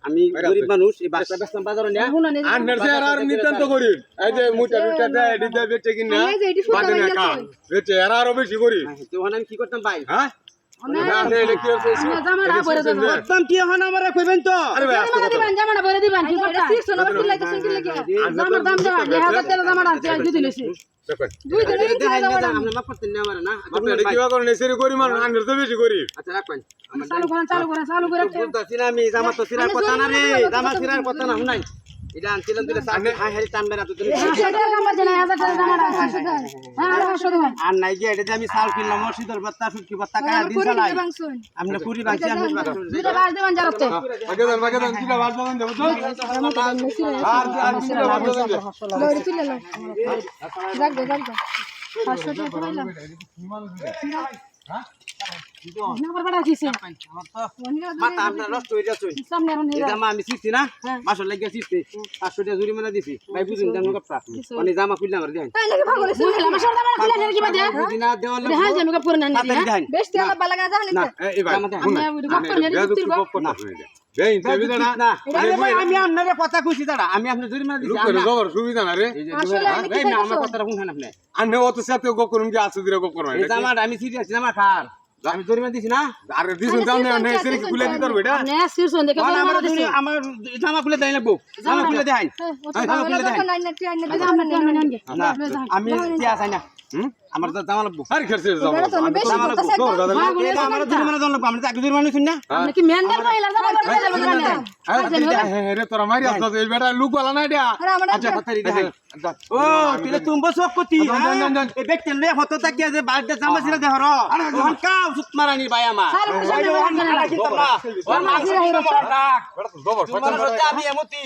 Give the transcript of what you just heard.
আমি গরিব মানুষ এই বাচ্চা বেচতাম বাজারে না আন্নার চেয়ার আর নিতান্ত গরিব এই যে মুটা মুটা দেয় দিতে বেচে কিনা বাদে না কা বেচে আর আরো বেশি গরিব তো আমি কি করতাম ভাই হ্যাঁ এটা আনছিলাম দিলে আর নাই যে এটা আমি চাল কিনলাম শীতল ভত্তা সুটকি ভত্তা খায় দিন চালাই আমরা পুরি বাঁচি আমি দুইটা বাস দেবেন জারতে বাগে দেন দুইটা বাস দেবেন দেব তো আর দুইটা বাস দেবেন লরি তুলে লো রাখ দে 500 টাকা কইলাম হ্যাঁ নাম্বার বড় দিছে মাথা আপনার নষ্ট হয়ে যাচ্ছে সামনে এখন এই জামা আমি সিছি না মাসল লাগিয়ে সিছি 500 টাকা জরিমানা দিছি ভাই বুঝুন দাম কথা মানে জামা খুললাম আর দেন তাই নাকি ভাগলে শুনলাম আমার জামা খুললা কি বাদে দিনা দেওয়ালে হ্যাঁ জামা কাপড় না না বেশ তেল বালা লাগা জানি না এই ভাই আমি গপ করতে না বেই সুবিধা না আমি আপনারে কথা কইছি দাঁড়া আমি আপনার জরিমানা দিছি লোকের জবর সুবিধা না রে এই না আমার কথাটা শুনছেন আপনি আপনি অত সাথে গপ করুন কি আছে দিরা গপ করবেন এই জামাটা আমি সিরিয়াস জামা খার আমি জরিমানা দিছি না আরে দিছুন দাও না নে সেরে খুলে দিতার বেটা না সিরছন দেখে আমার জামা খুলে দেই লাগবো জামা খুলে দেই জামা খুলে দেই না আমি কি আছে না আমার তো জামা লাগবো আর খরচে জামা লাগবো আমার জরিমানা দাও লাগবো আমি তো আগে জরিমানা শুন না আপনি কি মেন্ডার কইলা জামা করতে যাবেন রে তোরা মারি আসছ এই বেটা লুক वाला না এটা আচ্ছা তাড়াতাড়ি দে ও তিলে তুমি সব করতি এই ব্যক্তি লে হতো তাকে যে বাড়িতে জামা ছিল দেহর ওহন কাও সুত মারানি ভাই আমার ওর মাঝি রাখি তোমরা ওর মাঝি রাখি বেটা তো জবর আমি এমতি